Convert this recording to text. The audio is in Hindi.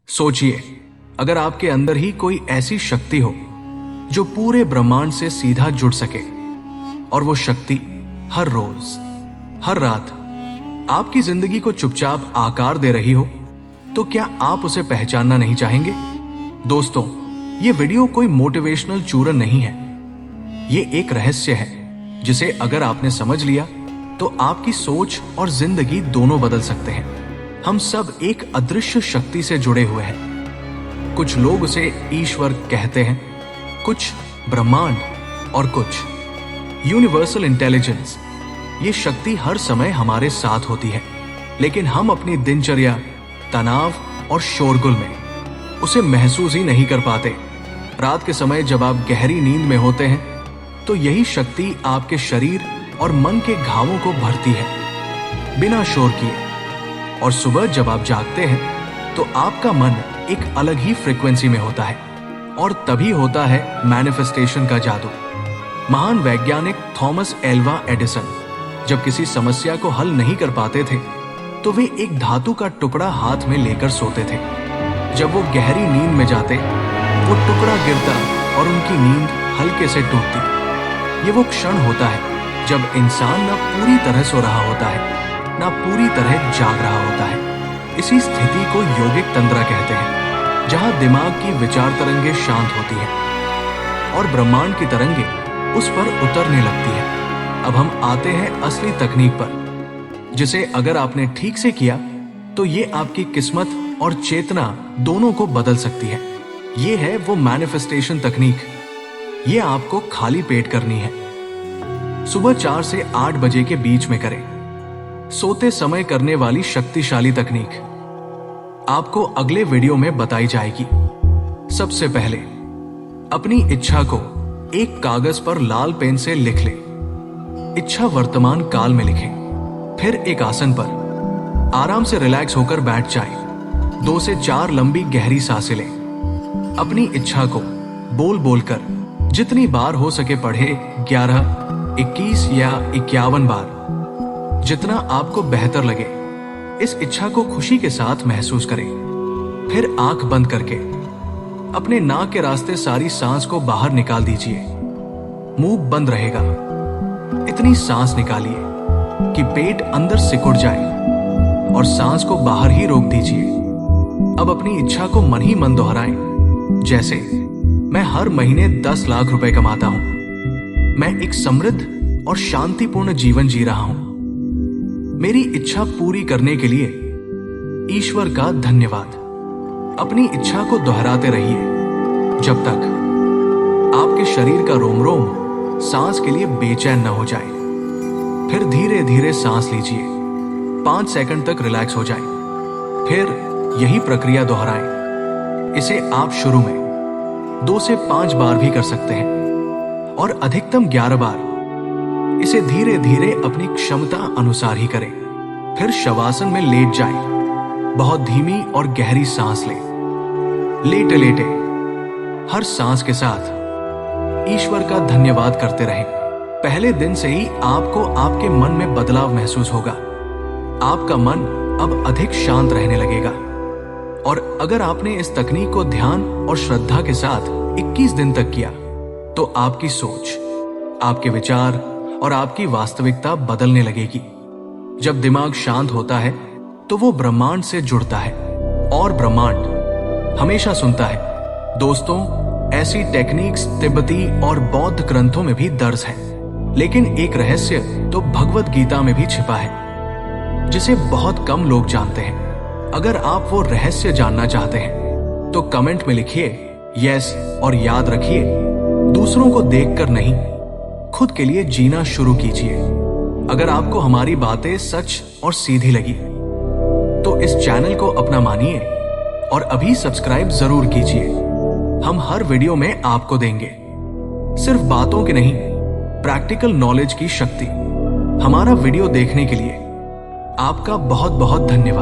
सोचिए, अगर आपके अंदर ही कोई ऐसी शक्ति हो जो पूरे ब्रह्मांड से सीधा जुड़ सके, और वो शक्ति हर रोज, हर रात आपकी जिंदगी को चुपचाप आकार दे रही हो, तो क्या आप उसे पहचानना नहीं चाहेंगे? दोस्तों, ये वीडियो कोई मोटिवेशनल चूरन नहीं है। ये एक रहस्य है जिसे अगर आपने समझ लिया तो आपकी सोच और जिंदगी दोनों बदल सकते हैं। हम सब एक अदृश्य शक्ति से जुड़े हुए हैं। कुछ लोग उसे ईश्वर कहते हैं, कुछ ब्रह्मांड, और कुछ यूनिवर्सल इंटेलिजेंस। ये शक्ति हर समय हमारे साथ होती है, लेकिन हम अपनी दिनचर्या, तनाव और शोरगुल में उसे महसूस ही नहीं कर पाते। रात के समय जब आप गहरी नींद में होते हैं, तो यही शक्ति आपके शरीर और मन के घावों को भरती है बिना शोर किए। और सुबह जब आप जागते हैं तो आपका मन एक अलग ही फ्रीक्वेंसी में होता है, और तभी होता है मैनिफेस्टेशन का जादू। महान वैज्ञानिक थॉमस एल्वा एडिसन जब किसी समस्या को हल नहीं कर पाते थे, तो वे एक धातु का टुकड़ा हाथ में लेकर सोते थे। जब वो गहरी नींद में जाते, वो टुकड़ा गिरता और उनकी नींद हल्के से टूटती। ये वो क्षण होता है जब इंसान ना पूरी तरह सो रहा होता है, ना पूरी तरह जाग रहा होता है। इसी स्थिति को योगिक तंद्रा कहते हैं, जहां दिमाग की विचार तरंगे शांत होती हैं और ब्रह्मांड की तरंगे उस पर उतरने लगती है। अब हम आते हैं असली तकनीक पर, जिसे अगर आपने ठीक से किया तो ये आपकी किस्मत और चेतना दोनों को बदल सकती है। ये है वो मैनिफेस्टेशन तकनीक। ये आपको खाली पेट करनी है। सुबह 4 से 8 बजे के बीच में करें। सोते समय करने वाली शक्तिशाली तकनीक आपको अगले वीडियो में बताई जाएगी। सबसे पहले अपनी इच्छा को एक कागज पर लाल पेन से लिख लें। इच्छा वर्तमान काल में लिखें। फिर एक आसन पर आराम से रिलैक्स होकर बैठ जाएं। 2 से 4 लंबी गहरी सांसें लें। अपनी इच्छा को बोल बोलकर जितनी बार हो सके पढ़े, 11, 21 या 51 बार, जितना आपको बेहतर लगे। इस इच्छा को खुशी के साथ महसूस करें। फिर आंख बंद करके अपने नाक के रास्ते सारी सांस को बाहर निकाल दीजिए। मुंह बंद रहेगा। इतनी सांस निकालिए कि पेट अंदर सिकुड़ जाए, और सांस को बाहर ही रोक दीजिए। अब अपनी इच्छा को मन ही मन दोहराएं, जैसे मैं हर महीने 10 लाख रुपए कमाता हूं। मैं एक समृद्ध और शांतिपूर्ण जीवन जी रहा हूं। मेरी इच्छा पूरी करने के लिए ईश्वर का धन्यवाद। अपनी इच्छा को दोहराते रहिए जब तक आपके शरीर का रोम रोम सांस के लिए बेचैन न हो जाए। फिर धीरे धीरे सांस लीजिए। 5 सेकंड तक रिलैक्स हो जाए। फिर यही प्रक्रिया दोहराएं। इसे आप शुरू में 2 से 5 बार भी कर सकते हैं, और अधिकतम 11 बार। इसे धीरे धीरे अपनी क्षमता अनुसार ही करें। फिर शवासन में लेट जाएं। बहुत धीमी और गहरी सांस लें। लेटे लेटे हर सांस के साथ ईश्वर का धन्यवाद करते रहें। पहले दिन से ही आपको आपके मन में बदलाव महसूस होगा। आपका मन अब अधिक शांत रहने लगेगा। और अगर आपने इस तकनीक को ध्यान और श्रद्धा के साथ 21 दिन तक किया, तो आपकी सोच, आपके विचार और आपकी वास्तविकता बदलने लगेगी। जब दिमाग शांत होता है तो वो ब्रह्मांड से जुड़ता है, और ब्रह्मांड हमेशा सुनता है। दोस्तों, ऐसी टेक्निक्स तिब्बती और बौद्ध ग्रंथों में भी दर्ज है, लेकिन एक रहस्य तो भगवत गीता में भी छिपा है, जिसे बहुत कम लोग जानते हैं। अगर आप वो रहस्य जानना चाहते हैं तो कमेंट में लिखिए यस, और याद रखिए, दूसरों को देखकर नहीं, खुद के लिए जीना शुरू कीजिए। अगर आपको हमारी बातें सच और सीधी लगी तो इस चैनल को अपना मानिए, और अभी सब्सक्राइब जरूर कीजिए। हम हर वीडियो में आपको देंगे सिर्फ बातों की नहीं, प्रैक्टिकल नॉलेज की शक्ति। हमारा वीडियो देखने के लिए आपका बहुत बहुत धन्यवाद।